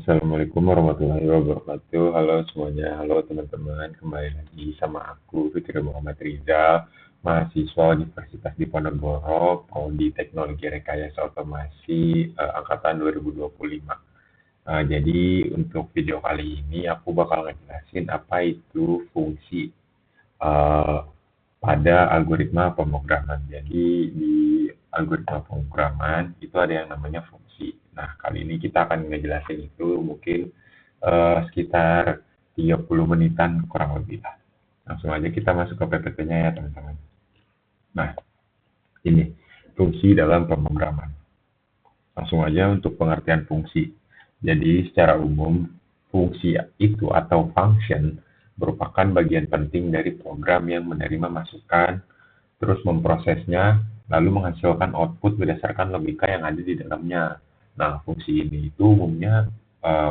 Assalamualaikum warahmatullahi wabarakatuh. Halo semuanya, halo teman-teman. Kembali lagi sama aku, Fitri Muhammad Rizal, mahasiswa Universitas Diponegoro, Prodi Teknologi Rekayasa Otomasi, Angkatan 2025. Jadi untuk video kali ini aku bakal ngejelasin apa itu fungsi eh, pada algoritma pemrograman. Jadi di algoritma pemrograman itu ada yang namanya fungsi. Nah, kali ini kita akan ngejelasin itu mungkin sekitar 30 menitan kurang lebih lah. Langsung aja kita masuk ke PPT-nya ya teman-teman. Nah, ini fungsi dalam pemrograman. Langsung aja untuk pengertian fungsi. Jadi secara umum, fungsi itu atau function merupakan bagian penting dari program yang menerima masukan, terus memprosesnya, lalu menghasilkan output berdasarkan logika yang ada di dalamnya. Nah, fungsi ini itu umumnya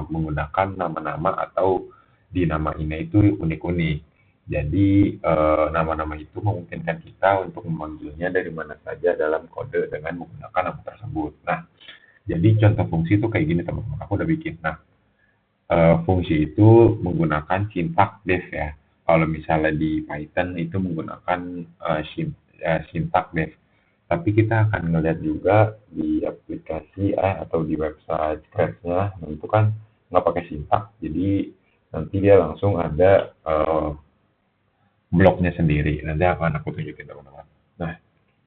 menggunakan nama-nama atau dinamainnya itu unik-unik. Jadi, nama-nama itu memungkinkan kita untuk memanggilnya dari mana saja dalam kode dengan menggunakan nama tersebut. Nah, jadi contoh fungsi itu kayak gini teman-teman, aku udah bikin. Nah, fungsi itu menggunakan sintak def ya. Kalau misalnya di Python itu menggunakan sintak def. Tapi kita akan ngeliat juga di aplikasi atau di website Scratch-nya, nah itu kan nggak pakai sintak, jadi nanti dia langsung ada bloknya sendiri. Nanti akan aku tunjukin teman-teman. Nah,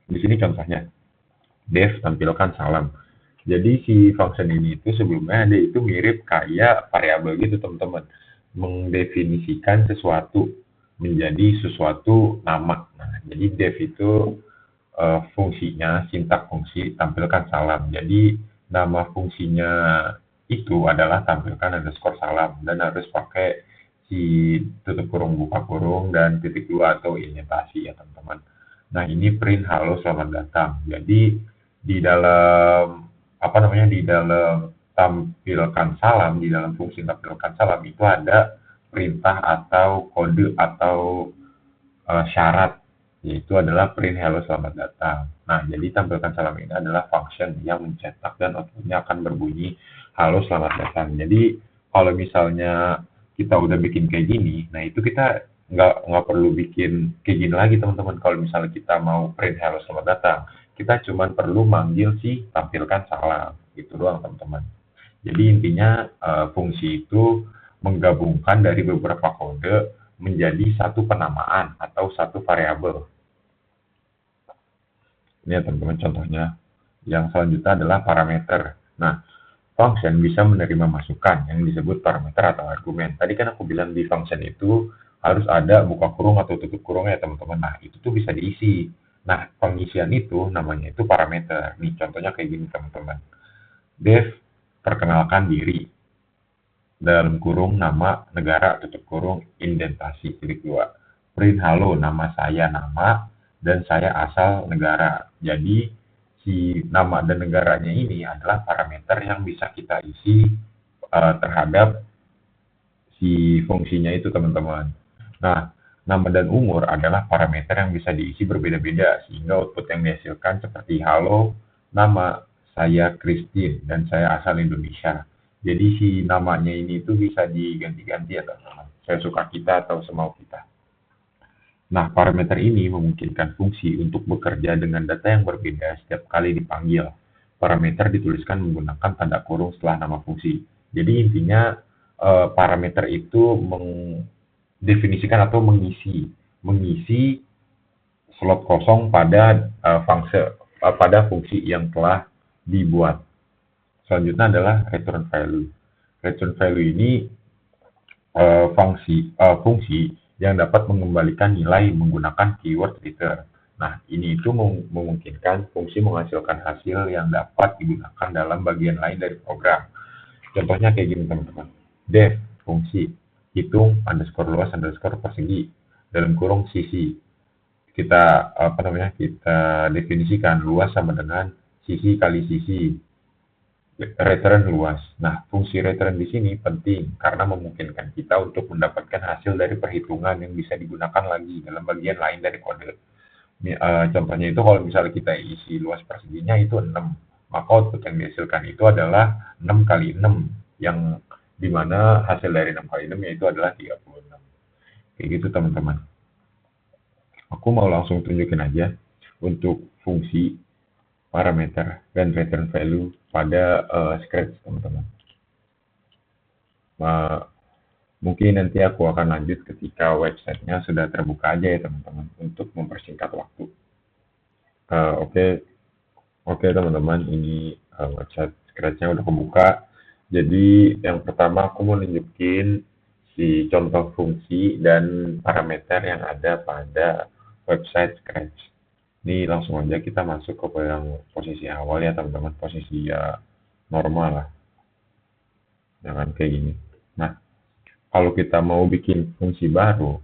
di sini contohnya. Def tampilkan salam. Jadi si function ini itu sebelumnya dia itu mirip kayak variabel gitu teman-teman. Mendefinisikan sesuatu menjadi sesuatu nama. Nah, jadi def itu fungsinya, sintak fungsi tampilkan salam. Jadi nama fungsinya itu adalah tampilkan underscore salam dan harus pakai si tutup kurung buka kurung dan titik dua atau indentasi ya teman-teman. Nah, ini print halo selamat datang. Jadi di dalam apa namanya di dalam tampilkan salam, di dalam fungsi tampilkan salam itu ada perintah atau kode atau syarat, yaitu adalah print hello selamat datang. Nah, jadi tampilkan salam ini adalah function yang mencetak dan outputnya akan berbunyi halo selamat datang. Jadi kalau misalnya kita udah bikin kayak gini, nah itu kita nggak perlu bikin kayak gini lagi teman-teman. Kalau misalnya kita mau print hello selamat datang, kita cuma perlu manggil si tampilkan salam gitu doang teman-teman. Jadi intinya fungsi itu menggabungkan dari beberapa kode menjadi satu penamaan atau satu variabel. Ini ya teman-teman contohnya. Yang selanjutnya adalah parameter. Nah, function bisa menerima masukan yang disebut parameter atau argumen. Tadi kan aku bilang di function itu harus ada buka kurung atau tutup kurung ya teman-teman. Nah, itu tuh bisa diisi. Nah, pengisian itu namanya itu parameter. Nih, contohnya kayak gini teman-teman. Def, perkenalkan diri. Dalam kurung nama, negara, tutup kurung, indentasi, titik dua. Print halo, nama saya nama, dan saya asal negara. Jadi, si nama dan negaranya ini adalah parameter yang bisa kita isi terhadap si fungsinya itu teman-teman. Nah, nama dan umur adalah parameter yang bisa diisi berbeda-beda sehingga output yang dihasilkan seperti halo, nama saya Christine dan saya asal Indonesia. Jadi si namanya ini itu bisa diganti-ganti ya teman-teman. Saya suka kita atau semau kita. Nah, parameter ini memungkinkan fungsi untuk bekerja dengan data yang berbeda setiap kali dipanggil. Parameter dituliskan menggunakan tanda kurung setelah nama fungsi. Jadi intinya parameter itu mendefinisikan atau mengisi slot kosong pada fungsi yang telah dibuat. Selanjutnya adalah return value. Return value ini fungsi yang dapat mengembalikan nilai menggunakan keyword return. Nah, ini itu memungkinkan fungsi menghasilkan hasil yang dapat digunakan dalam bagian lain dari program. Contohnya kayak gini teman-teman. Def, fungsi, hitung underscore luas underscore persegi, dalam kurung sisi. Kita kita definisikan luas sama dengan sisi kali sisi. Return luas. Nah, fungsi return di sini penting karena memungkinkan kita untuk mendapatkan hasil dari perhitungan yang bisa digunakan lagi dalam bagian lain dari kode. Contohnya itu kalau misalnya kita isi luas perseginya itu 6, maka output yang dihasilkan itu adalah 6 kali 6 yang di mana hasil dari 6 kali 6 yaitu adalah 36. Kayak gitu teman-teman. Aku mau langsung tunjukin aja untuk fungsi, parameter, dan return value pada Scratch teman-teman. Mungkin nanti aku akan lanjut ketika websitenya sudah terbuka aja ya teman-teman untuk mempersingkat waktu. Oke, oke teman-teman, ini website Scratch-nya udah kebuka. Jadi yang pertama aku mau nunjukin si contoh fungsi dan parameter yang ada pada website Scratch. Ini langsung aja kita masuk ke yang posisi awal ya teman-teman, posisi ya normal lah, jangan kayak gini. Nah, kalau kita mau bikin fungsi baru,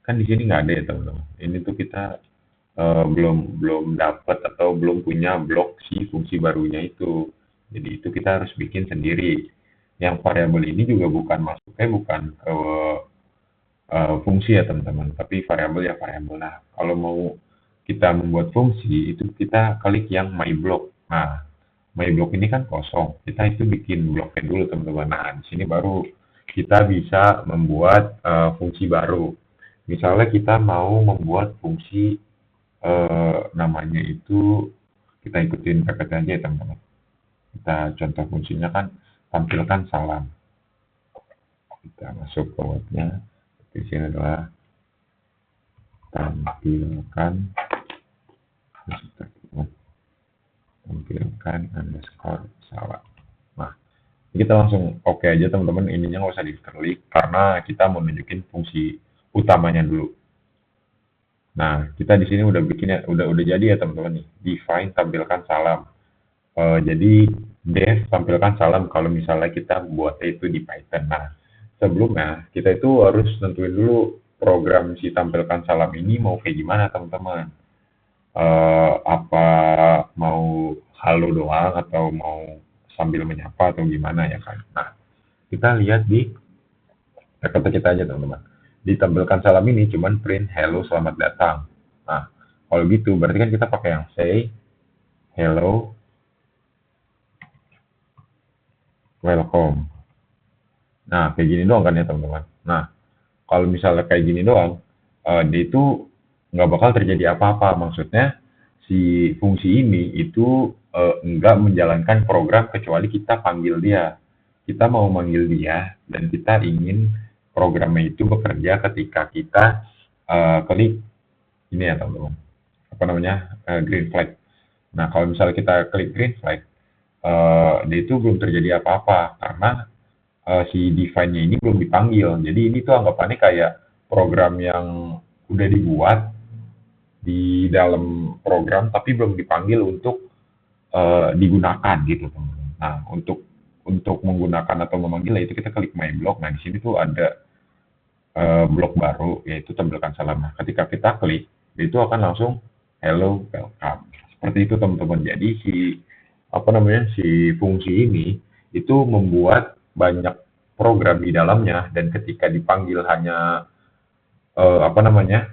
kan di sini nggak ada ya teman-teman. Ini tuh kita belum belum dapat atau belum punya blok si fungsi barunya itu. Jadi itu kita harus bikin sendiri. Yang variabel ini juga bukan masuknya bukan ke fungsi ya teman-teman, tapi variabel ya variabel. Nah, kalau mau kita membuat fungsi itu kita klik yang my block. Nah, my block ini kan kosong. Kita itu bikin bloknya dulu teman-teman. Nah, di sini baru kita bisa membuat fungsi baru. Misalnya kita mau membuat fungsi namanya itu kita ikutin PPT aja ya teman-teman. Kita contoh fungsinya kan tampilkan salam. Kita masuk ke webnya. Di sini adalah tampilkan tampilkan underscore salam. Nah, kita langsung oke aja teman-teman, ininya nggak usah diklik karena kita mau nunjukin fungsi utamanya dulu. Nah, kita di sini udah bikin ya, udah jadi ya teman-teman nih. Define tampilkan salam. Jadi def tampilkan salam kalau misalnya kita buat itu di Python. Nah, sebelumnya kita itu harus nentuin dulu program si tampilkan salam ini mau kayak gimana teman-teman. Apa mau halo doang atau mau sambil menyapa atau gimana ya kan. Nah, kita lihat di kata kita aja teman-teman. Ditampilkan salam ini cuman print hello selamat datang. Nah, kalau gitu berarti kan kita pakai yang say hello welcome. Nah, kayak gini doang kan ya teman-teman. Nah, kalau misalnya kayak gini doang, dia itu nggak bakal terjadi apa-apa. Maksudnya si fungsi ini itu nggak menjalankan program kecuali kita panggil dia. Kita mau manggil dia dan kita ingin programnya itu bekerja ketika kita klik ini ya teman-teman. Apa namanya green flag. Nah, kalau misalnya kita klik green flag, dia itu belum terjadi apa-apa karena si define-nya ini belum dipanggil. Jadi ini tuh anggapannya kayak program yang udah dibuat di dalam program tapi belum dipanggil untuk digunakan gitu teman-teman. Nah, untuk menggunakan atau memanggil itu kita klik my block. Nah, di sini tuh ada blok baru yaitu tampilkan salam. Nah, ketika kita klik itu akan langsung hello welcome. Seperti itu teman-teman. Jadi si apa namanya si fungsi ini itu membuat banyak program di dalamnya dan ketika dipanggil hanya apa namanya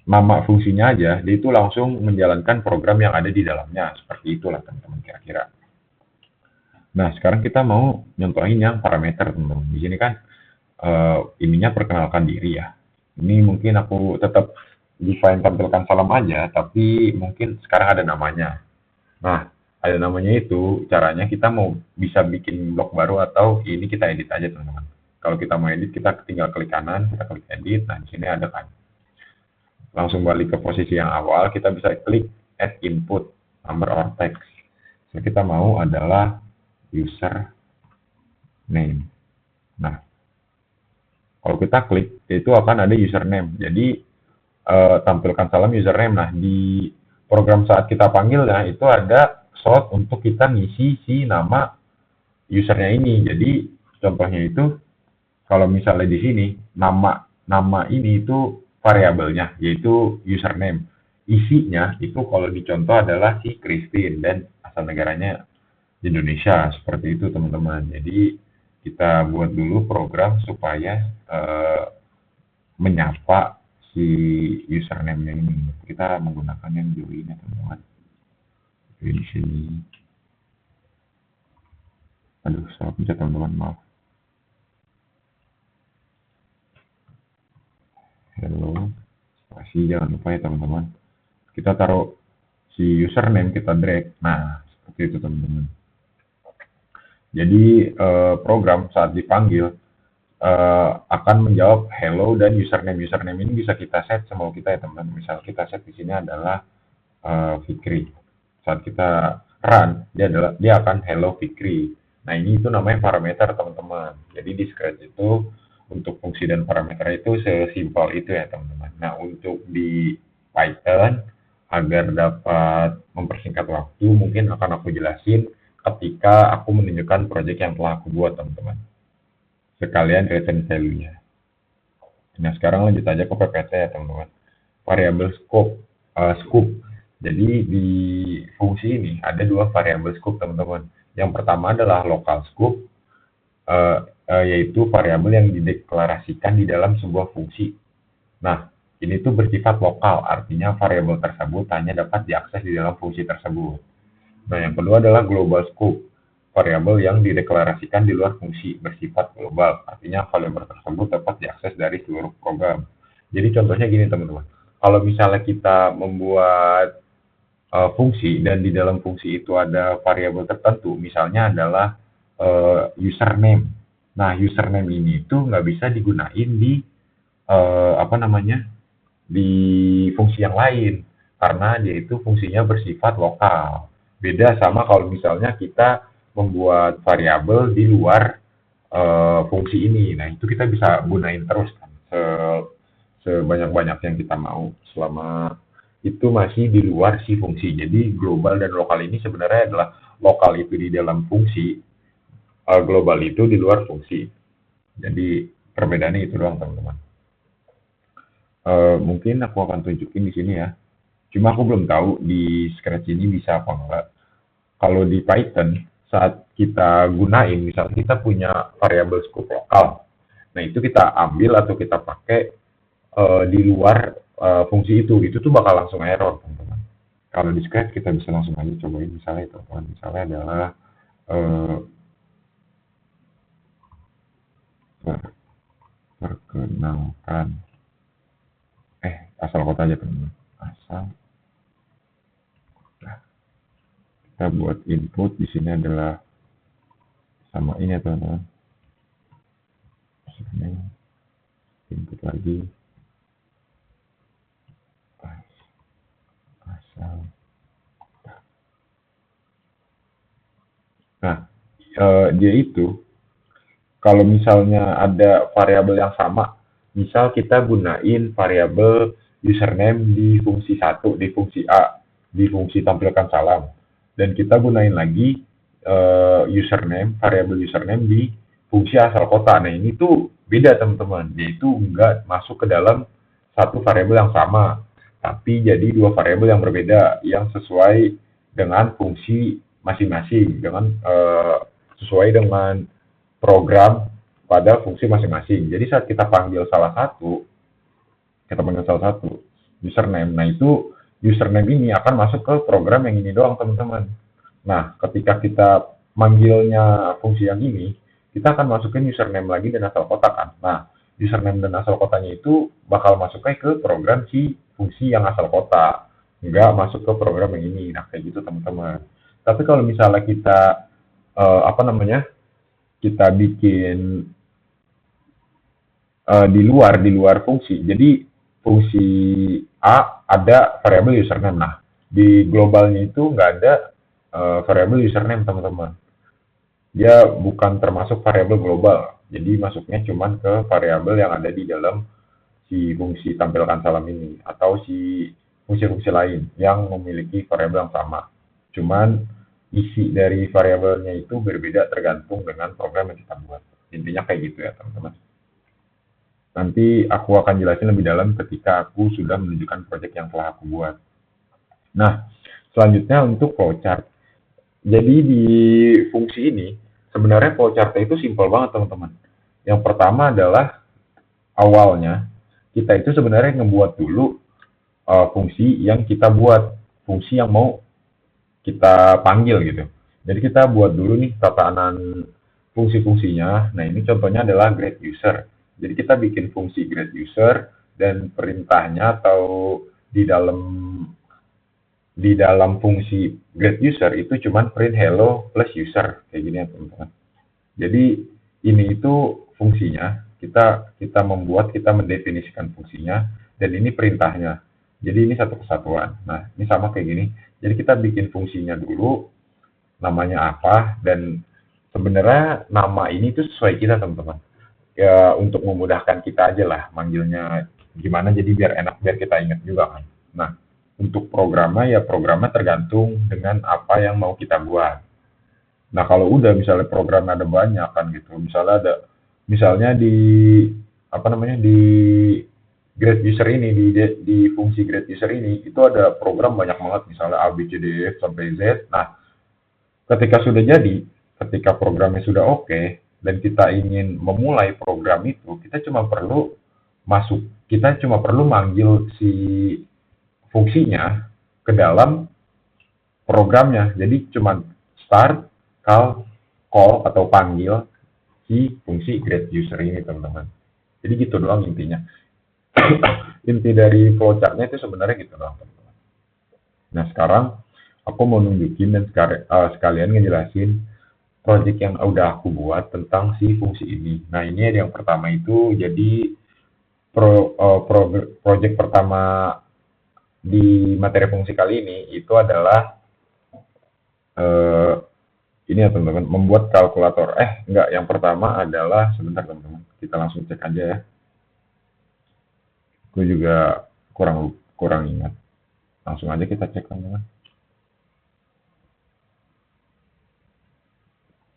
nama fungsinya aja, dia itu langsung menjalankan program yang ada di dalamnya. Seperti itulah teman-teman kira-kira. Nah, sekarang kita mau nyontohin yang parameter teman-teman. Di sini kan ininya perkenalkan diri ya. Ini mungkin aku tetap define tampilkan salam aja, tapi mungkin sekarang ada namanya. Nah, ada namanya itu caranya kita mau bisa bikin blok baru atau ini kita edit aja teman-teman. Kalau kita mau edit kita tinggal klik kanan, kita klik edit. Nah, di sini ada kan. Langsung balik ke posisi yang awal, kita bisa klik add input number or text. So, kita mau adalah user name. Nah, kalau kita klik itu akan ada username. Jadi tampilkan salam username. Nah, di program saat kita panggil ya itu ada slot untuk kita ngisi si nama usernya ini. Jadi contohnya itu kalau misalnya di sini nama ini itu variabelnya yaitu username. Isinya itu kalau dicontoh adalah si Christine dan asal negaranya Indonesia. Seperti itu teman-teman. Jadi kita buat dulu program supaya menyapa si username-nya ini. Kita menggunakan yang join ya teman-teman. Di sini. Aduh, salah pencet teman-teman, maaf. hello spasi, jangan lupa ya teman-teman. Kita taruh si username, kita drag. Nah, seperti itu teman-teman. Jadi program saat dipanggil akan menjawab hello dan username. Username ini bisa kita set semau kita ya teman-teman. Misal kita set di sini adalah Fikri. Saat kita run, dia akan hello Fikri. Nah, ini itu namanya parameter teman-teman. Jadi di Scratch itu untuk fungsi dan parameter itu sesimpel itu ya teman-teman. Nah, untuk di Python agar dapat mempersingkat waktu, mungkin akan aku jelasin ketika aku menunjukkan project yang telah aku buat teman-teman. Sekalian return value-nya. Nah, sekarang lanjut aja ke PPT ya teman-teman. Variable scope. Jadi di fungsi ini ada dua variabel scope teman-teman. Yang pertama adalah local scope, yaitu variabel yang dideklarasikan di dalam sebuah fungsi. Nah, ini tuh bersifat lokal, artinya variabel tersebut hanya dapat diakses di dalam fungsi tersebut. Nah, yang kedua adalah global scope, variabel yang dideklarasikan di luar fungsi, bersifat global, artinya variabel tersebut dapat diakses dari seluruh program. Jadi contohnya gini teman-teman, kalau misalnya kita membuat fungsi dan di dalam fungsi itu ada variabel tertentu, misalnya adalah username. Nah, username ini itu nggak bisa digunain di di fungsi yang lain karena dia itu fungsinya bersifat lokal. Beda sama kalau misalnya kita membuat variabel di luar fungsi ini. Nah, itu kita bisa gunain terus kan sebanyak-banyak yang kita mau selama itu masih di luar si fungsi. Jadi global dan lokal ini sebenarnya adalah lokal itu di dalam fungsi, global itu di luar fungsi. Jadi perbedaannya itu doang teman-teman. Mungkin aku akan tunjukin di sini ya. Cuma aku belum tahu di Scratch ini bisa apa enggak. Kalau di Python saat kita gunain, misal kita punya variabel scope lokal. Nah, itu kita ambil atau kita pakai di luar fungsi itu tuh bakal langsung error teman-teman. Kalau di Scratch kita bisa langsung aja cobain misalnya teman-teman. Misalnya adalah perkenalkan asal kota aja teman-teman. Asal kita buat input di sini adalah sama ini ya teman-teman. Input lagi asal. Nah, dia itu kalau misalnya ada variabel yang sama, misal kita gunain variabel username di fungsi 1, di fungsi A, di fungsi tampilkan salam, dan kita gunain lagi variabel username di fungsi asal kota. Nah, ini tuh beda teman-teman, dia itu nggak masuk ke dalam satu variabel yang sama, tapi jadi dua variabel yang berbeda, yang sesuai dengan fungsi masing-masing, dengan sesuai dengan program pada fungsi masing-masing. Jadi saat kita panggil salah satu username, nah itu username ini akan masuk ke program yang ini doang teman-teman. Nah, ketika kita manggilnya fungsi yang ini, kita akan masukin username lagi dan asal kota kan. Nah, username dan asal kotanya itu bakal masuknya ke program si fungsi yang asal kota, nggak masuk ke program yang ini. Nah, kayak gitu teman-teman. Tapi kalau misalnya kita kita bikin di luar fungsi. Jadi fungsi A ada variabel username. Nah, di globalnya itu nggak ada variabel username teman-teman. Dia bukan termasuk variabel global. Jadi masuknya cuman ke variabel yang ada di dalam si fungsi tampilkan salam ini atau si fungsi-fungsi lain yang memiliki variabel yang sama. Cuman isi dari variabelnya itu berbeda tergantung dengan program yang kita buat. Intinya kayak gitu ya teman-teman. Nanti aku akan jelasin lebih dalam ketika aku sudah menunjukkan project yang telah aku buat. Nah, selanjutnya untuk flowchart. Jadi di fungsi ini, sebenarnya flowchart itu simpel banget teman-teman. Yang pertama adalah awalnya, kita itu sebenarnya ngebuat dulu fungsi yang kita buat, fungsi yang mau kita panggil gitu. Jadi kita buat dulu nih tatanan fungsi-fungsinya. Nah, ini contohnya adalah grade user. Jadi kita bikin fungsi grade user dan perintahnya atau di dalam di dalam fungsi get user itu cuman print hello plus user kayak gini ya teman-teman. Jadi ini itu fungsinya kita membuat, kita mendefinisikan fungsinya, dan ini perintahnya. Jadi ini satu kesatuan. Nah, ini sama kayak gini. Jadi kita bikin fungsinya dulu, namanya apa, dan sebenarnya nama ini tuh sesuai kita teman-teman. Ya untuk memudahkan kita aja lah manggilnya gimana, jadi biar enak, biar kita ingat juga kan. Nah, untuk programnya ya programnya tergantung dengan apa yang mau kita buat. Nah, kalau udah misalnya program ada banyak kan gitu. Misalnya di apa namanya di grade user ini di fungsi grade user ini itu ada program banyak banget misalnya A B C D E F sampai Z. Nah, ketika sudah jadi, ketika programnya sudah oke dan kita ingin memulai program itu, kita cuma perlu manggil si fungsinya ke dalam programnya. Jadi cuma start, call atau panggil si fungsi grade user ini teman-teman. Jadi gitu doang intinya. Inti dari flowchart-nya itu sebenarnya gitu doang teman-teman. Nah sekarang aku mau nunjukin dan sekalian ngejelasin project yang udah aku buat tentang si fungsi ini. Nah ini ada yang pertama itu jadi project pertama di materi fungsi kali ini itu adalah ini ya teman-teman, membuat kalkulator. Enggak, yang pertama adalah, sebentar teman-teman, kita langsung cek aja ya. Aku juga kurang ingat. Langsung aja kita cek teman-teman.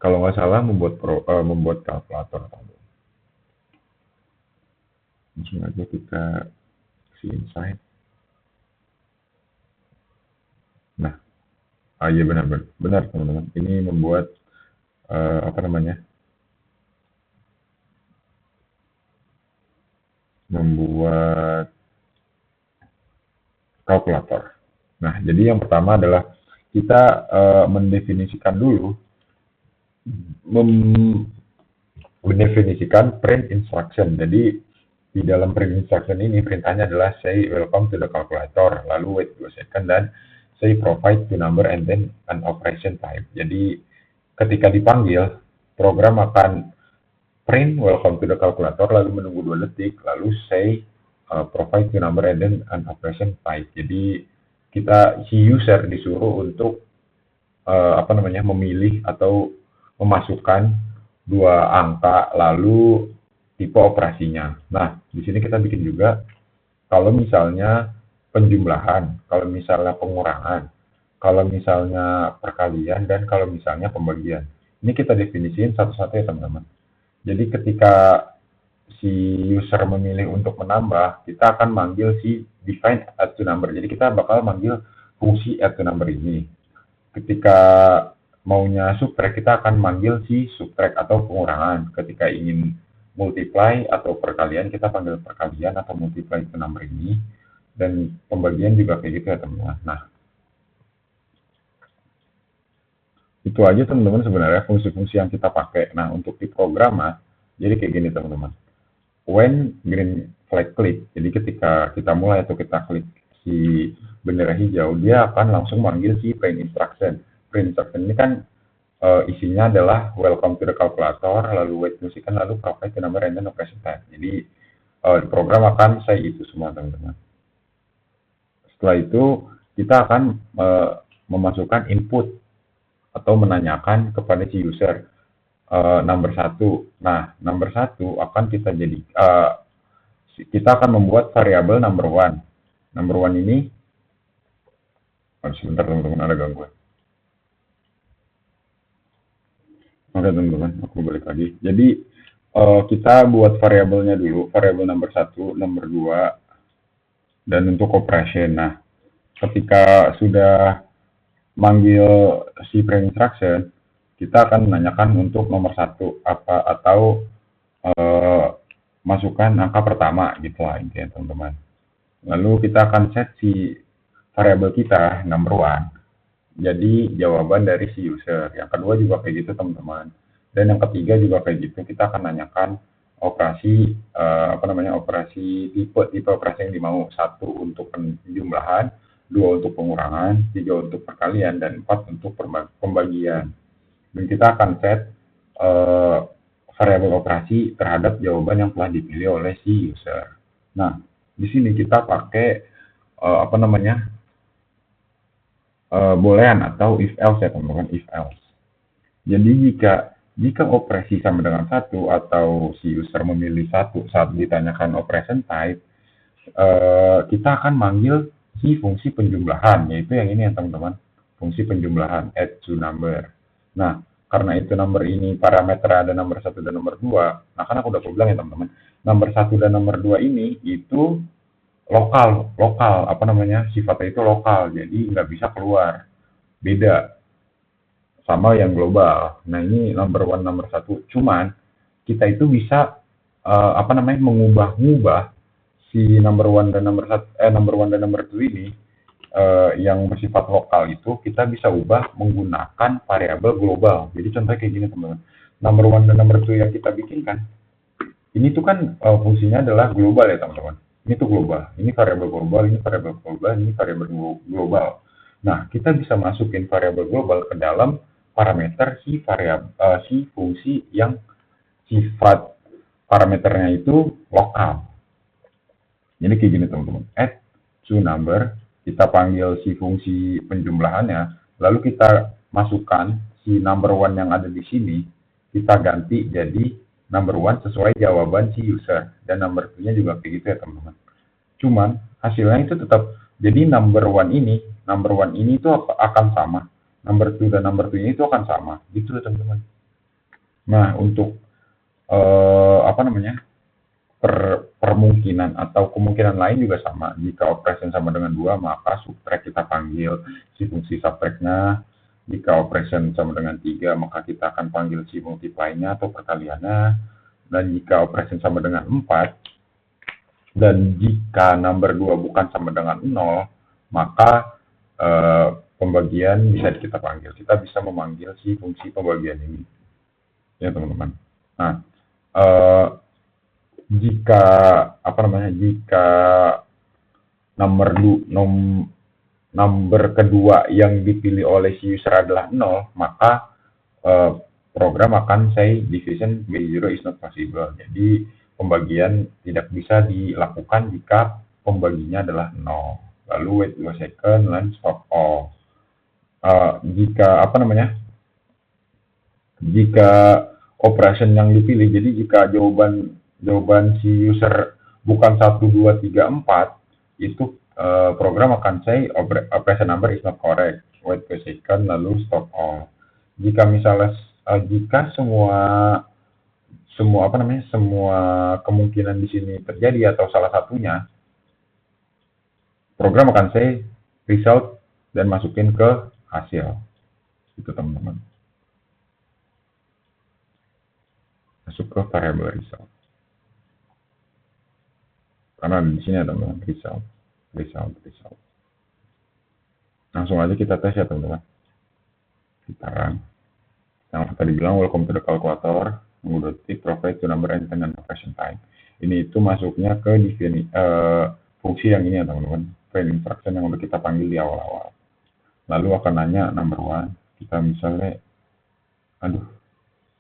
Kalau nggak salah membuat kalkulator teman-teman. Langsung aja kita si insight. Nah, iya benar teman-teman. Ini membuat apa namanya? Membuat kalkulator. Nah, jadi yang pertama adalah kita mendefinisikan dulu, mendefinisikan print instruction. Jadi di dalam print instruction ini perintahnya adalah say welcome to the calculator, lalu wait 2 second dan say provide the number and then an operation type. Jadi ketika dipanggil, program akan print welcome to the calculator, lalu menunggu 2 detik, lalu say provide the number and then an operation type. Jadi si user disuruh untuk memilih atau memasukkan 2 angka lalu tipe operasinya. Nah, di sini kita bikin juga kalau misalnya penjumlahan, kalau misalnya pengurangan, kalau misalnya perkalian, dan kalau misalnya pembagian. Ini kita definisiin satu-satu ya teman-teman. Jadi ketika si user memilih untuk menambah, kita akan manggil si define add to number. Jadi kita bakal manggil fungsi add to number ini. Ketika maunya subtract, kita akan manggil si subtract atau pengurangan. Ketika ingin multiply atau perkalian, kita panggil perkalian atau multiply to number ini. Dan pembagian juga kayak gitu ya teman-teman. Nah, itu aja teman-teman sebenarnya fungsi-fungsi yang kita pakai. Nah, untuk di program jadi kayak gini teman-teman. When green flag click, jadi ketika kita mulai atau kita klik si bendera hijau, dia akan langsung manggil si print instruction. Print instruction ini kan isinya adalah welcome to the calculator, lalu wait 2 second, lalu provide the number and then operation type. Jadi program akan say itu semua teman-teman. Setelah itu kita akan memasukkan input atau menanyakan kepada si user number 1. Nah, number 1 akan kita akan membuat variabel number 1. Number 1 ini sebentar teman-teman, ada gangguan. Oke teman-teman, aku balik lagi. Jadi kita buat variabelnya dulu, variabel number 1, number 2, dan untuk operation. Nah, ketika sudah manggil si print instruction, kita akan menanyakan untuk nomor 1 apa, atau masukkan angka pertama gitu lah intinya teman-teman. Lalu kita akan set si variabel kita number 1 jadi jawaban dari si user. Yang kedua juga kayak gitu teman-teman. Dan yang ketiga juga kayak gitu, kita akan nanyakan operasi operasi tipe operasi yang dimau. Satu untuk penjumlahan, dua untuk pengurangan, tiga untuk perkalian, dan empat untuk pembagian. Dan kita akan set variabel operasi terhadap jawaban yang telah dipilih oleh si user. Nah, di sini kita pakai boolean atau if else ya teman-teman, if else. Jadi jika operasi sama dengan satu atau si user memilih satu saat ditanyakan operation type, kita akan manggil si fungsi penjumlahan, yaitu yang ini ya teman-teman, fungsi penjumlahan add to number. Nah, karena itu number ini parameter ada nomor 1 dan nomor 2, nah kan aku udah bilang ya teman-teman, nomor 1 dan nomor 2 ini itu lokal, sifatnya itu lokal, jadi nggak bisa keluar, beda sama yang global. Nah ini number one, nomor 1, cuman kita itu bisa mengubah-ngubah si number one dan nomor 2 ini yang bersifat lokal itu kita bisa ubah menggunakan variabel global. Jadi contohnya kayak gini teman-teman, number one dan nomor 2 yang kita bikin kan, ini tuh kan fungsinya adalah global ya teman-teman. Ini tuh global, ini variabel global, ini variabel global, ini variabel global. Nah, kita bisa masukin variabel global ke dalam parameter si fungsi yang sifat parameternya itu lokal. Jadi kayak gini teman-teman, add to number, kita panggil si fungsi penjumlahannya, lalu kita masukkan si number one yang ada di sini, kita ganti jadi number one sesuai jawaban si user, dan number two-nya juga kayak gitu ya teman-teman. Cuman hasilnya itu tetap, jadi number one ini itu akan sama, number two dan number two ini itu akan sama, gitu ya teman-teman. Nah untuk permungkinan atau kemungkinan lain juga sama. Jika operation sama dengan 2, maka subtract kita panggil si fungsi subtract-nya. Jika operation sama dengan 3, maka kita akan panggil si multiply-nya atau perkaliannya. Dan jika operation sama dengan 4, dan jika number 2 bukan sama dengan 0, maka pembagian bisa kita panggil. Kita bisa memanggil si fungsi pembagian ini. Ya teman-teman. Nah, jika number kedua yang dipilih oleh si user adalah 0, maka program akan say division by 0 is not possible. Jadi pembagian tidak bisa dilakukan jika pembaginya adalah 0. Lalu wait 2 second dan stop all. Jika operation yang dipilih, jadi jika jawaban si user bukan 1, 2, 3, 4, itu program akan say operation number is not correct, wait a second, lalu stop all. Jika misalnya jika semua kemungkinan di sini terjadi atau salah satunya, program akan say result dan masukin ke hasil. Itu teman-teman. Masuk ke variable result. Karena di sini ada teman-teman result. Langsung aja kita tes ya teman-teman. Kita run. Yang tadi bilang welcome to the calculator, menguruti provide to number and operation type. Ini itu masuknya ke fungsi yang ini ya teman-teman. Friend instruction yang udah kita panggil di awal-awal. Lalu akan nanya number one. Kita misalnya,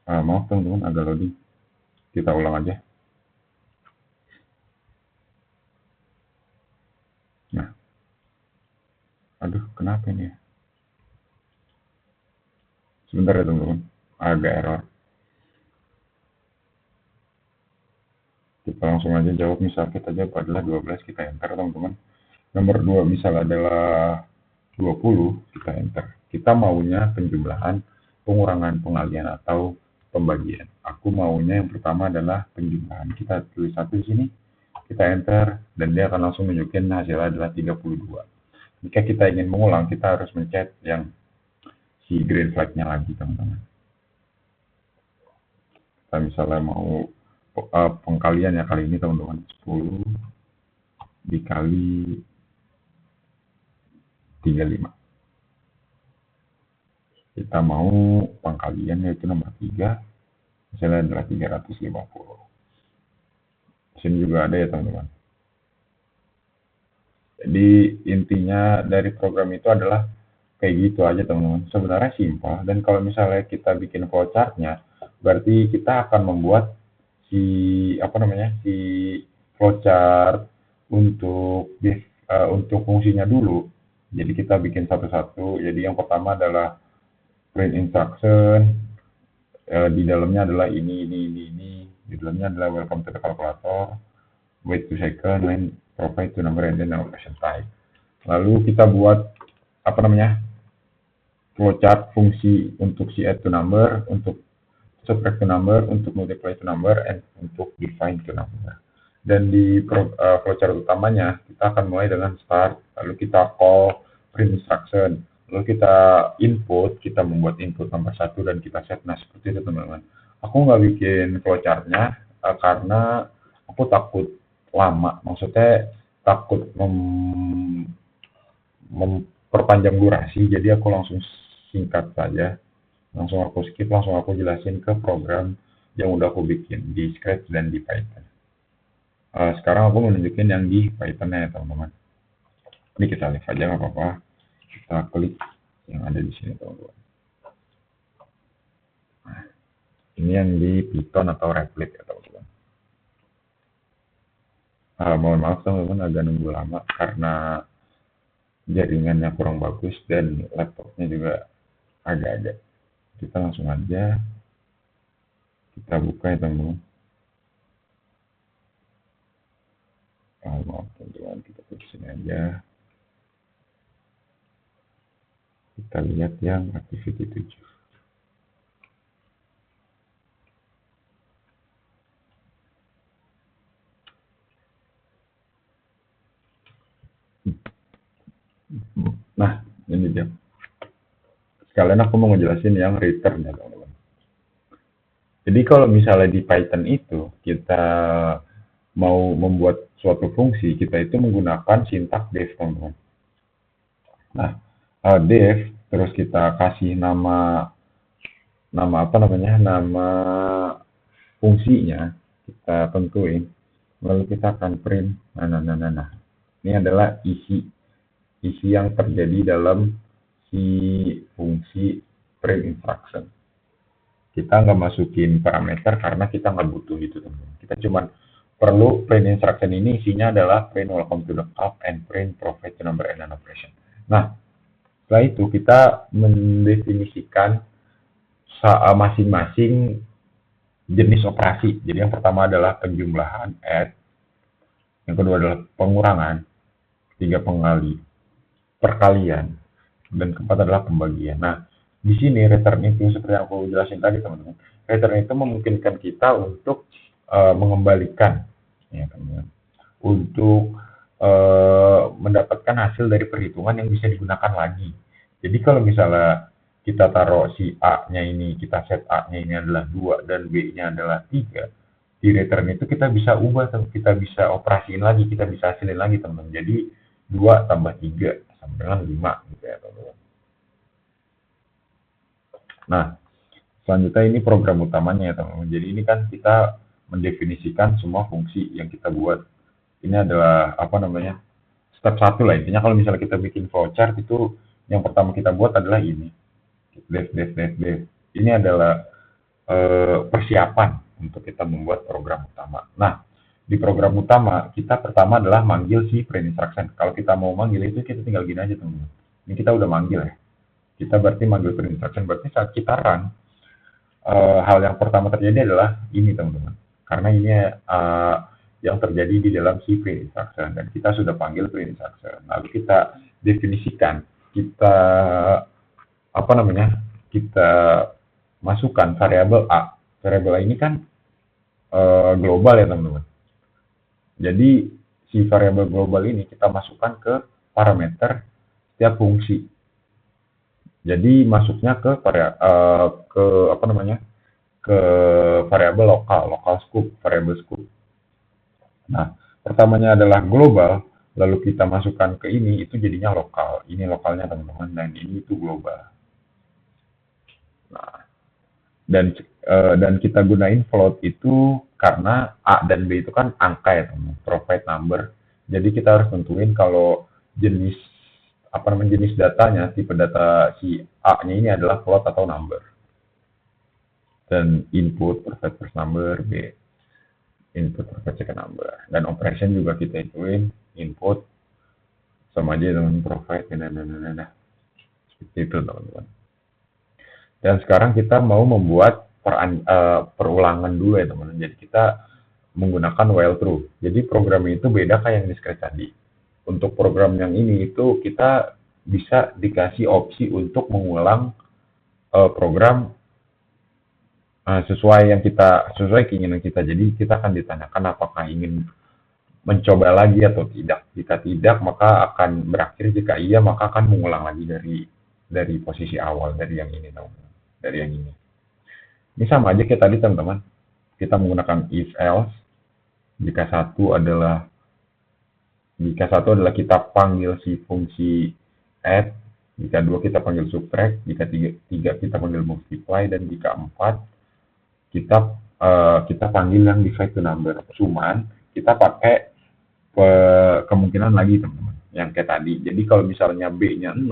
maaf teman-teman agak loading. Kita ulang aja. Nah, kenapa ini ya? Sebentar ya teman-teman, agak error. Kita langsung aja jawab, misal kita jawab adalah 12, kita enter teman-teman. Nomor 2 misal adalah 20, kita enter. Kita maunya penjumlahan, pengurangan, pengalian, atau pembagian. Aku maunya yang pertama adalah penjumlahan. Kita tulis 1 di sini, kita enter, dan dia akan langsung menunjukkan hasilnya adalah 32. Jika kita ingin mengulang, kita harus mencet yang si green flag-nya lagi teman-teman. Kita misalnya mau pengkalian ya kali ini teman-teman, 10 dikali 35. Kita mau pengkalian yaitu nomor 3, misalnya adalah 350. Sini juga ada ya teman-teman. Jadi intinya dari program itu adalah kayak gitu aja teman-teman. Sebenarnya simpel, dan kalau misalnya kita bikin flowchart-nya, berarti kita akan membuat si si flowchart untuk fungsinya dulu. Jadi kita bikin satu-satu. Jadi yang pertama adalah print instruction, di dalamnya adalah ini. Di dalamnya adalah welcome to the calculator, wait 2 second, then provide to number and then operation type. Lalu kita buat flowchart fungsi untuk si add to number, untuk subtract to number, untuk multiply to number, and untuk define to number. Dan di flowchart utamanya kita akan mulai dengan start, lalu kita call print instruction, lalu kita input, kita membuat input nomor 1 dan kita set. Nah seperti itu teman-teman. Aku nggak bikin flowchartnya karena aku takut lama, maksudnya takut memperpanjang durasi, jadi aku langsung singkat saja, langsung aku skip, langsung aku jelasin ke program yang udah aku bikin di Scratch dan di Python. Sekarang aku menunjukin yang di Python ya teman-teman. Ini kita lihat aja nggak apa-apa, kita klik yang ada di sini teman-teman. Nah, ini yang di Python atau Replit ya teman-teman. Mohon maaf teman-teman agak nunggu lama karena jaringannya kurang bagus dan laptopnya juga agak-agak. Kita langsung aja kita buka ya teman-teman. Maaf teman-teman, kita klik sini aja. Kita lihat yang activity 7. Nah, ini dia. Sekalian aku mau ngejelasin yang return ya teman-teman. Jadi kalau misalnya di Python itu kita mau membuat suatu fungsi, kita itu menggunakan sintak def teman-teman. Nah, def terus kita kasih nama fungsinya, kita tentuin, lalu kita akan print. Nah. Ini adalah isi yang terjadi dalam si fungsi print instruction. Kita nggak masukin parameter karena kita nggak butuh itu teman-teman. Kita cuma perlu print instruction ini isinya adalah print welcome to the club and print provide to number and an operation. Nah, setelah itu kita mendefinisikan masing-masing jenis operasi. Jadi yang pertama adalah penjumlahan add, yang kedua adalah pengurangan, ketiga perkalian, dan keempat adalah pembagian. Nah, di sini return itu seperti yang aku jelasin tadi teman-teman. Return itu memungkinkan kita untuk mengembalikan, ya teman-teman, untuk mendapatkan hasil dari perhitungan yang bisa digunakan lagi. Jadi kalau misalnya kita taruh si A-nya ini, kita set A-nya ini adalah 2 dan B-nya adalah 3, di return itu kita bisa ubah, kita bisa operasiin lagi, kita bisa hasilin lagi teman-teman. Jadi 2 tambah 3 sama dengan 5 gitu ya teman-teman. Nah, selanjutnya ini program utamanya ya teman-teman. Jadi ini kan kita mendefinisikan semua fungsi yang kita buat. Ini adalah step 1 lah intinya. Kalau misalnya kita bikin flowchart itu yang pertama kita buat adalah ini. Def. Ini adalah persiapan untuk kita membuat program utama. Nah, di program utama kita pertama adalah manggil si print instruction. Kalau kita mau manggil itu kita tinggal gini aja teman-teman. Ini kita udah manggil ya. Kita berarti manggil print instruction, berarti saat kita run hal yang pertama terjadi adalah ini teman-teman. Karena ini yang terjadi di dalam si print instruction dan kita sudah panggil print instruction. Lalu kita definisikan, kita kita masukkan variabel A. Variabel A ini kan global ya teman-teman. Jadi si variabel global ini kita masukkan ke parameter setiap fungsi. Jadi masuknya ke variabel lokal scope, variabel scope. Nah, pertamanya adalah global, lalu kita masukkan ke ini, itu jadinya lokal. Ini lokalnya teman-teman, dan ini itu global. Nah, dan kita gunain float itu karena A dan B itu kan angka ya teman, provide number. Jadi kita harus tentuin kalau jenis jenis datanya, tipe data si A-nya ini adalah float atau number. Dan input provide first number, B input provide second number. Dan operation juga kita ituin input sama aja dengan provide nah. Seperti itu teman-teman. Dan sekarang kita mau membuat perulangan dulu ya teman-teman. Jadi kita menggunakan while true. Jadi program itu beda kayak yang di scratch tadi. Untuk program yang ini itu kita bisa dikasih opsi untuk mengulang program sesuai keinginan kita. Jadi kita akan ditanyakan apakah ingin mencoba lagi atau tidak. Jika tidak, maka akan berakhir. Jika iya, maka akan mengulang lagi dari posisi awal dari yang ini teman-teman. Dari yang ini. Ini sama aja kayak tadi teman-teman. Kita menggunakan if else. Jika satu adalah kita panggil si fungsi add, jika dua kita panggil subtract, jika tiga kita panggil multiply, dan jika empat kita panggil yang divide to number. Cuman kita pakai kemungkinan lagi teman-teman yang kayak tadi. Jadi kalau misalnya B-nya 0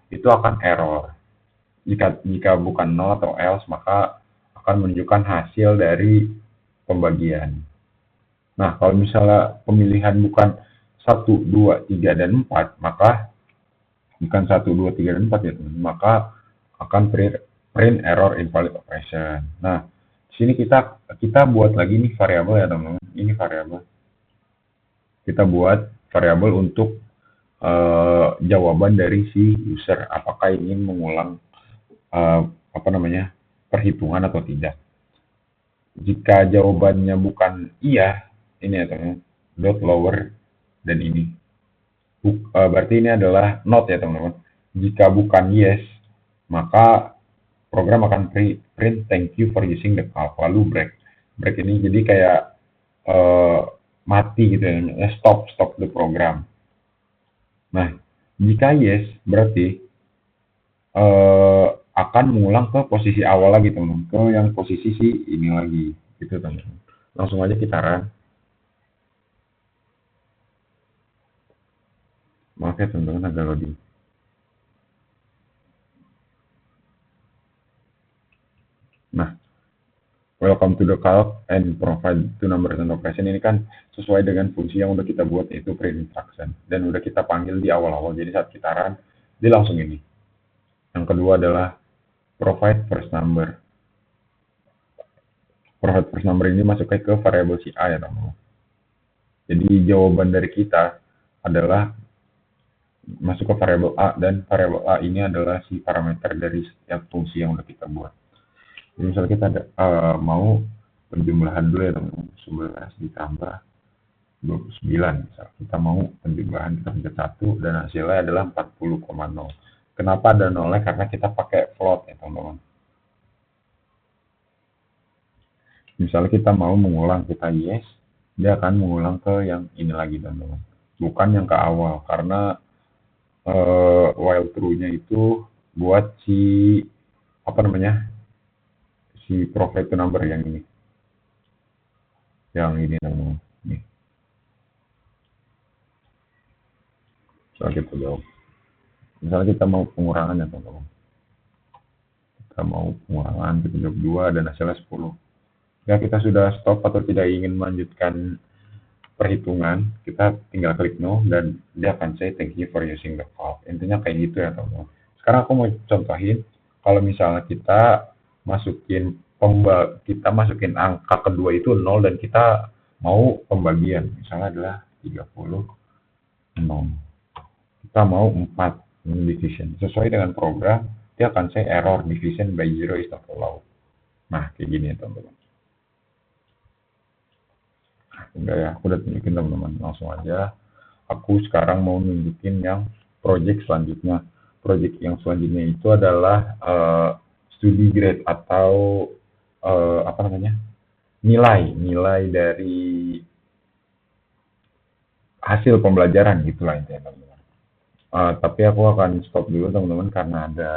itu akan error. Jika bukan 0 atau else, maka akan menunjukkan hasil dari pembagian. Nah, kalau misalnya pemilihan bukan 1, 2, 3, dan 4, maka bukan 1, 2, 3, dan 4 ya teman, maka akan print error invalid operation. Nah, di sini kita buat lagi nih variabel ya teman-teman. Ini variabel. Kita buat variabel untuk jawaban dari si user, apakah ingin mengulang perhitungan atau tidak. Jika jawabannya bukan iya, ini ya teman-teman, dot lower dan ini. Berarti ini adalah not ya teman-teman. Jika bukan yes, maka program akan print thank you for using the calc, lalu break ini jadi kayak mati gitu ya, stop the program. Nah, jika yes berarti akan mengulang ke posisi awal lagi teman-teman, ke yang posisi si ini lagi gitu teman-teman. Langsung aja kita run. Maaf ya teman-teman, agak loading. Nah, welcome to the calc and provide two numbers and operation ini kan sesuai dengan fungsi yang udah kita buat, yaitu print instruction, dan udah kita panggil di awal-awal. Jadi saat kita run dia langsung ini. Yang kedua adalah provide first number. Provide first number ini masuknya ke variabel si A ya teman-teman. Jadi jawaban dari kita adalah masuk ke variabel A, dan variabel A ini adalah si parameter dari setiap fungsi yang udah kita buat. Jadi misalnya kita mau penjumlahan dulu ya teman-teman, 11 ditambah 29. Misal kita mau penjumlahan, kita pencet 1 dan hasilnya adalah 40,0. Kenapa ada nolnya? Karena kita pakai float ya teman-teman. Misalnya kita mau mengulang, kita yes, dia akan mengulang ke yang ini lagi teman-teman, bukan yang ke awal, karena while true-nya itu buat si si provide to number yang ini teman-teman. Nih, misalnya kita jawab, misalnya kita mau pengurangan ya teman-teman, kita mau pengurangan, kita jawab 2 dan hasilnya 10. Ya, kita sudah stop atau tidak ingin melanjutkan perhitungan, kita tinggal klik no dan dia akan say thank you for using the calc. Intinya kayak gitu ya teman-teman. Sekarang aku mau contohin kalau misalnya kita masukin angka kedua itu 0 dan kita mau pembagian, misalnya adalah 30 0. Kita mau 4 division. Sesuai dengan program, dia akan say error division by 0 is not allowed. Nah, kayak gini ya teman-teman. Udah ya, aku udah tunjukin teman-teman. Langsung aja. Aku sekarang mau nunjukin yang project selanjutnya. Project yang selanjutnya itu adalah studi grade atau nilai dari hasil pembelajaran gitulah intinya teman-teman. Tapi aku akan stop dulu teman-teman karena ada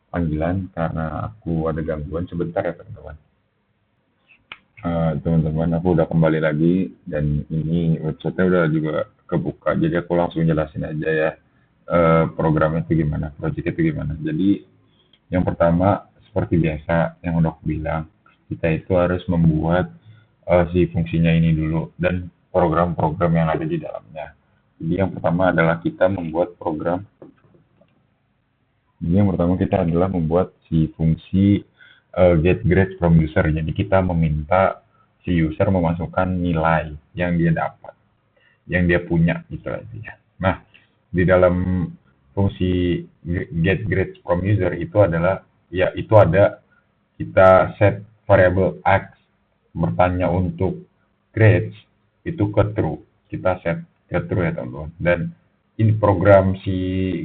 panggilan karena aku ada gangguan sebentar ya teman-teman. Teman-teman, aku udah kembali lagi dan ini website-nya udah juga kebuka, jadi aku langsung jelasin aja ya programnya itu gimana, project itu gimana. Jadi yang pertama seperti biasa yang udah aku bilang, kita itu harus membuat si fungsinya ini dulu dan program-program yang ada di dalamnya. Jadi yang pertama adalah kita membuat program. Jadi yang pertama kita adalah membuat si fungsi get grade from user. Jadi kita meminta si user memasukkan nilai yang dia dapat, yang dia punya gitu intinya. Nah, di dalam fungsi get grade from user itu adalah ya itu ada kita set variable x bertanya untuk grades itu ke true. Kita set ke true ya teman-teman. Dan ini program si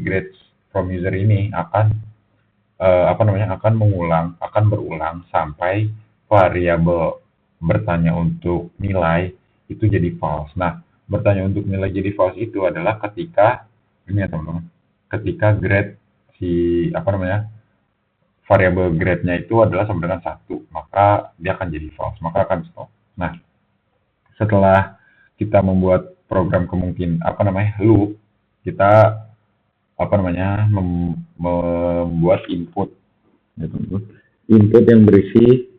grades from user ini akan akan berulang sampai variabel bertanya untuk nilai itu jadi false. Nah, bertanya untuk nilai jadi false itu adalah ketika ini ya teman-teman, ketika grade si variabel grade-nya itu adalah sama dengan 1, maka dia akan jadi false, maka akan stop. Nah, setelah kita membuat program loop, kita membuat input ya, input yang berisi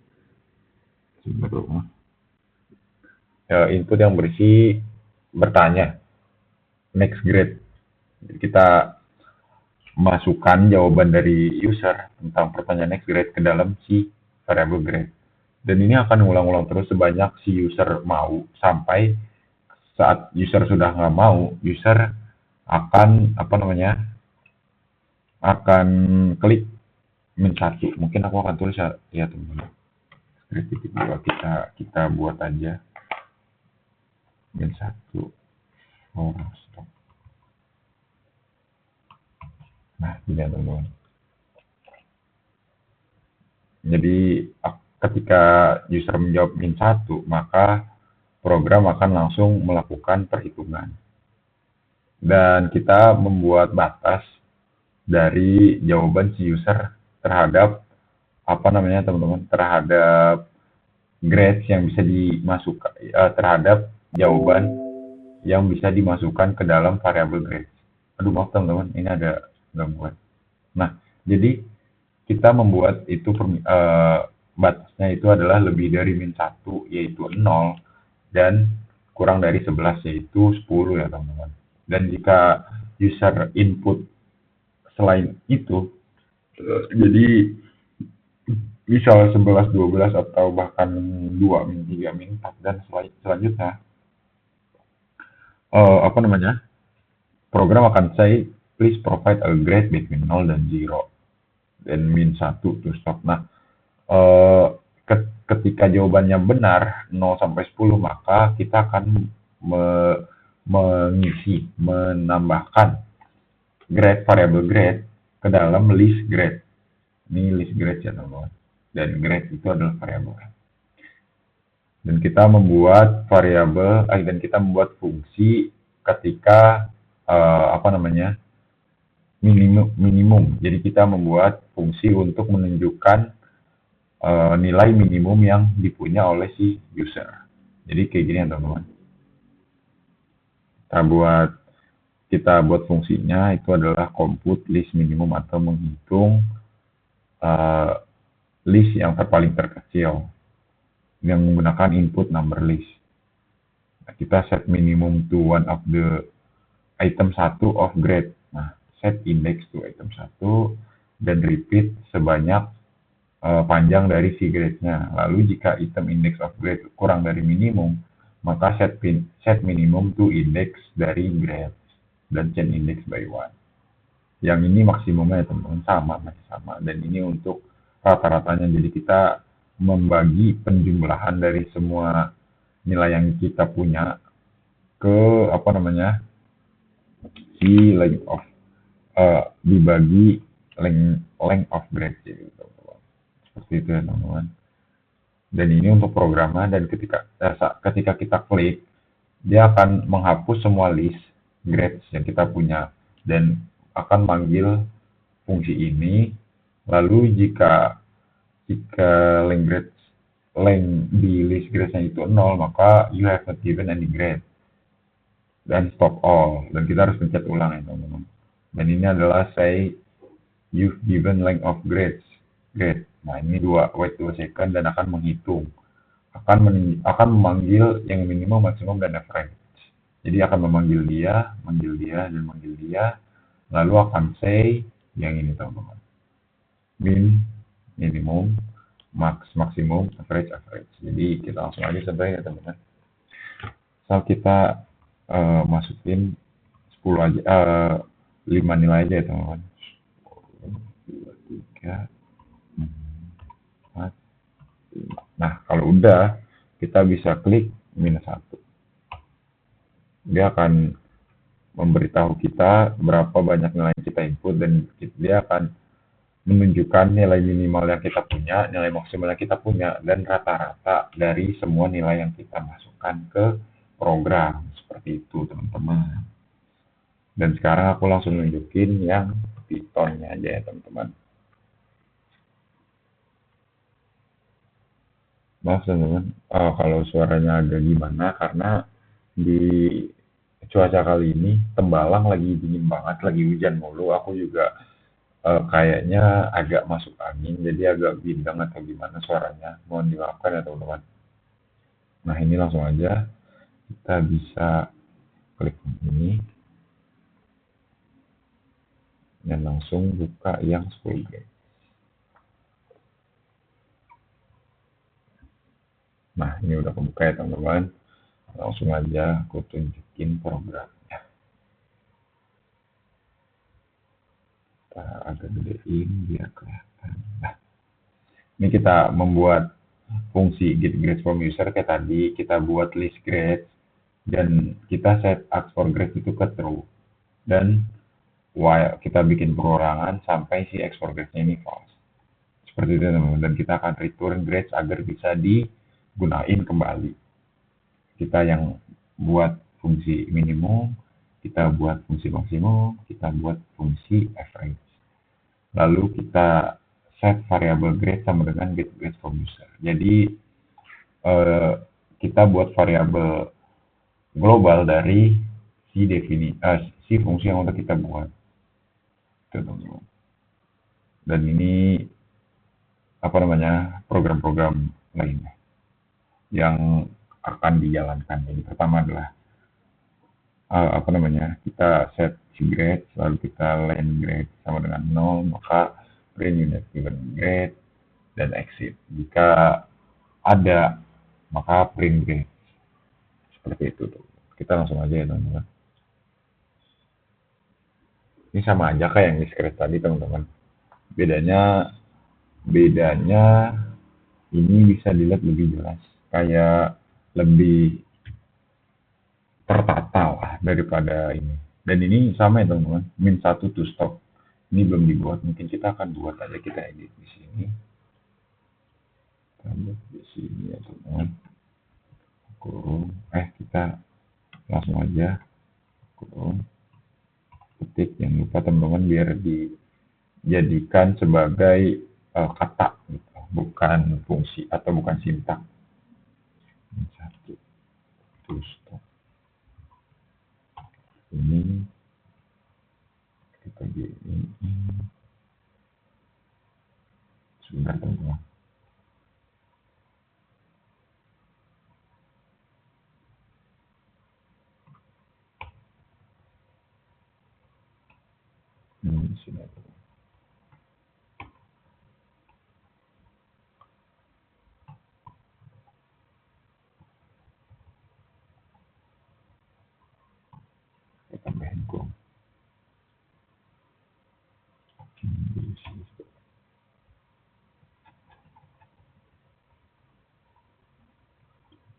input yang berisi bertanya next grade. Kita masukkan jawaban dari user tentang pertanyaan next grade ke dalam si variable grade, dan ini akan ulang-ulang terus sebanyak si user mau, sampai saat user sudah nggak mau, user akan akan klik min 1. Mungkin aku akan tulis ya teman-teman, kita buat aja min 1. Stop. Nah, ini ya teman-teman. Jadi ketika user menjawab min 1, maka program akan langsung melakukan perhitungan. Dan kita membuat batas dari jawaban si user terhadap teman-teman, terhadap grades yang bisa dimasukkan, terhadap jawaban yang bisa dimasukkan ke dalam variabel grades. Aduh maaf teman-teman, ini ada gangguan. Nah, jadi kita membuat itu batasnya itu adalah lebih dari min 1 yaitu 0 dan kurang dari 11 yaitu 10 ya teman-teman. Dan jika user input selain itu, jadi misal 11, 12 atau bahkan 2, min 3, min 4 dan selanjutnya program akan say please provide a grade between 0 dan 0 dan min 1 to stop. Nah, ketika jawabannya benar 0 sampai 10, maka kita akan menambahkan variable grade ke dalam list grade. Ini list grade ya teman-teman. Dan grade itu adalah variabel. Dan kita membuat fungsi ketika minimum. Jadi kita membuat fungsi untuk menunjukkan nilai minimum yang dipunya oleh si user. Jadi kayak gini ya teman-teman. Kita buat fungsinya itu adalah compute list minimum atau menghitung list yang paling terkecil yang menggunakan input number list. Nah, kita set minimum to one of the item 1 of grade. Nah, set index to item 1 dan repeat sebanyak panjang dari si grade-nya. Lalu jika item index of grade kurang dari minimum, maka set minimum to index dari grade dan change index by 1. Yang ini maksimumnya ya teman-teman, masih sama. Dan ini untuk rata-ratanya, jadi kita membagi penjumlahan dari semua nilai yang kita punya ke si length of dibagi length of grade gitu. Seperti itu ya teman-teman. Dan ini untuk programnya, dan ketika kita klik, dia akan menghapus semua list grades yang kita punya dan akan manggil fungsi ini Lalu jika length di list grades-nya itu 0, maka you have not given any grade. Dan stop all. Dan kita harus pencet ulang ya teman-teman. Dan ini adalah say you've given length of grade. Nah ini wait 2 second dan akan menghitung. Akan memanggil yang minimum, maksimum, dan average. Jadi akan memanggil dia, dan manggil dia. Lalu akan say yang ini teman-teman. Min, minimum, max, maksimum, average. Jadi kita langsung aja sampai ya teman-teman. So kita masukin 10 aja, 5 nilai aja ya teman-teman. 3, 4, 5. Nah kalau udah, kita bisa klik -1. Dia akan memberitahu kita berapa banyak nilai yang kita input, dan dia akan menunjukkan nilai minimal yang kita punya, nilai maksimal yang kita punya, dan rata-rata dari semua nilai yang kita masukkan ke program. Seperti itu teman-teman. Dan sekarang aku langsung nunjukin yang Python-nya aja ya teman-teman. Maaf teman-teman, kalau suaranya agak gimana, karena di cuaca kali ini Tembalang lagi dingin banget, lagi hujan mulu. Aku juga kayaknya agak masuk angin, jadi agak bindeng atau gimana suaranya. Mohon dimaafkan ya teman-teman. Nah ini langsung aja kita bisa klik ini dan langsung buka yang 10 grade. Nah ini udah kebuka ya teman-teman. Langsung aja aku tunjukin programnya. Kita agak gedein biar kelihatan. Nah ini kita membuat fungsi get grades from user kayak tadi. Kita buat list grades dan kita set ask for grades itu ke true, dan while kita bikin perorangan sampai si export grade-nya ini false. Seperti itu teman-teman. Dan kita akan return grades agar bisa digunain kembali. Kita yang buat fungsi minimum, kita buat fungsi maksimum, kita buat fungsi average. Lalu kita set variable grade sama dengan get grade from user. Jadi kita buat variable global dari si fungsi yang udah kita buat. Teman-teman. Dan ini program-program lainnya yang akan dijalankan. Jadi pertama adalah kita set si grade, lalu kita len grade sama dengan 0, maka print unit given grade dan exit. Jika ada, maka print grade. Seperti itu tuh. Kita langsung aja ya teman-teman. Ini sama aja kayak yang di script tadi teman-teman. Bedanya ini bisa dilihat lebih jelas, kayak lebih tertata lah daripada ini. Dan ini sama ya teman-teman, -1 to stop. Ini belum dibuat, mungkin kita akan buat aja, kita edit di sini. Kita buat di sini ya teman-teman. Kita langsung aja ketik, yang lupa teman-teman biar dijadikan sebagai kata gitu, bukan fungsi atau bukan sintak. -1 to stop. Ini kita gini sebentar teman-teman. Di sini aja. Kita tambahin kok.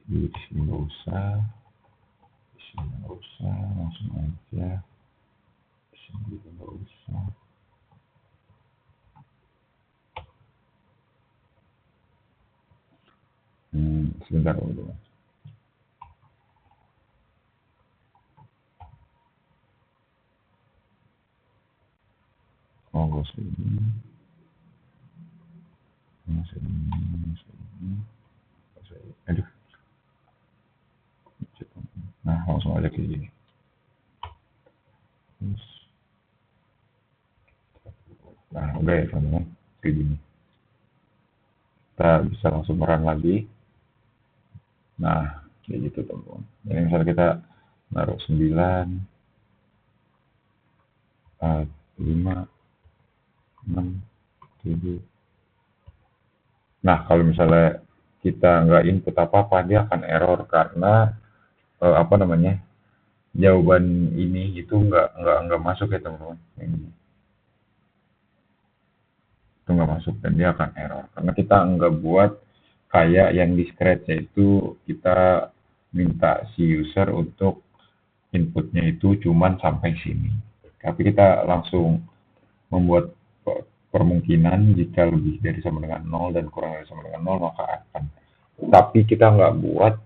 Di sini nggak usah, langsung aja. Di sini juga nggak usah. Sebentar dulu. Nggak usah ini. Masuk ini, aduh, nah langsung aja kayak gini. Nah udah ya teman-teman, kayak gini. Kita bisa langsung run lagi. Nah kayak gitu teman-teman. Jadi misalnya kita naruh 9, 5, 6, 7. Nah kalau misalnya kita nggak input apa-apa, dia akan error karena apa namanya, jawaban ini itu nggak masuk ya teman-teman. Itu nggak masuk dan dia akan error karena kita nggak buat kayak yang di Scratch, yaitu kita minta si user untuk inputnya itu cuman sampai sini, tapi kita langsung membuat permungkinan jika lebih dari sama dengan 0 dan kurang dari sama dengan 0 maka akan, tapi kita nggak buat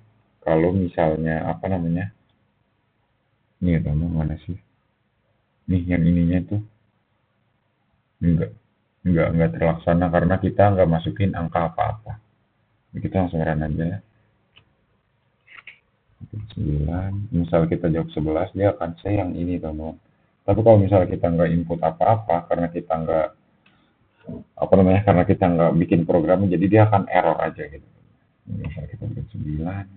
kalau misalnya apa namanya, ini ya teman, mana sih nih yang ininya tuh enggak enggak terlaksana karena kita nggak masukin angka apa-apa. Jadi kita langsung run aja ya. 9, misal kita jawab 11, dia akan say yang ini teman-teman. Tapi kalau misalnya kita nggak input apa-apa karena kita nggak apa namanya, karena kita nggak bikin programnya, jadi dia akan error aja gitu. Misal kita buat 9,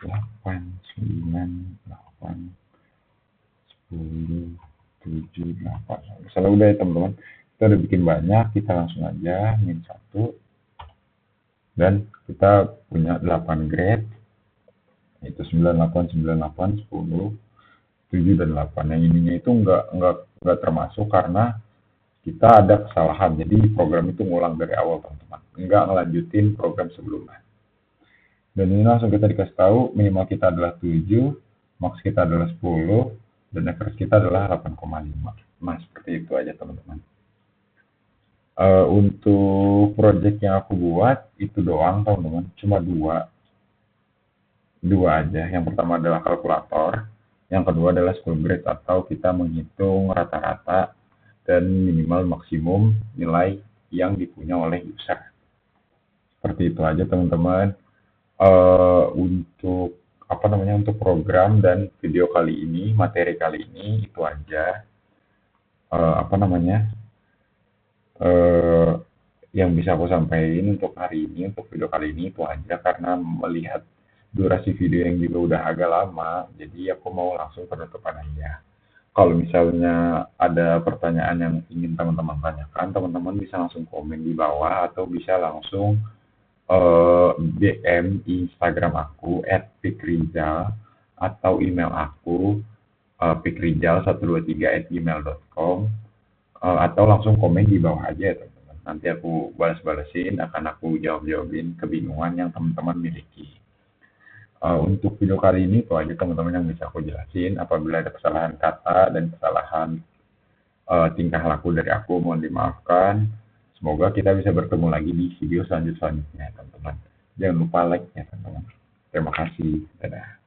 8, 9, 8, 10, 7, 8. Misalnya udah ya teman-teman, kita udah bikin banyak, kita langsung aja min 1 dan kita punya 8 grade, itu 9, 8, 9, 8, 10, 7 dan 8. Yang ininya itu nggak termasuk karena kita ada kesalahan. Jadi program itu ngulang dari awal teman-teman, nggak ngelanjutin program sebelumnya. Dan ini langsung kita dikasih tahu minimal kita adalah 7, max kita adalah 10, dan average kita adalah 8,5. Nah seperti itu aja teman-teman. Untuk project yang aku buat itu doang teman-teman, cuma dua aja. Yang pertama adalah kalkulator, yang kedua adalah school grade atau kita menghitung rata-rata dan minimal maksimum nilai yang dipunya oleh user. Seperti itu aja teman-teman. Untuk apa namanya, untuk program dan video kali ini, materi kali ini itu aja. Apa namanya, yang bisa aku sampaikan untuk hari ini, untuk video kali ini itu aja, karena melihat durasi video yang juga udah agak lama, jadi aku mau langsung penutupan aja. Kalau misalnya ada pertanyaan yang ingin teman-teman tanyakan, teman-teman bisa langsung komen di bawah atau bisa langsung DM Instagram aku @pikrizal atau email aku pikrizal123@gmail.com, atau langsung komen di bawah aja ya teman-teman. Nanti aku balas-balasin, akan aku jawab-jawabin kebingungan yang teman-teman miliki. Untuk video kali ini itu aja teman-teman yang bisa aku jelasin. Apabila ada kesalahan kata dan kesalahan tingkah laku dari aku, mohon dimaafkan. Semoga kita bisa bertemu lagi di video selanjutnya teman-teman. Jangan lupa like ya teman-teman. Terima kasih. Dadah.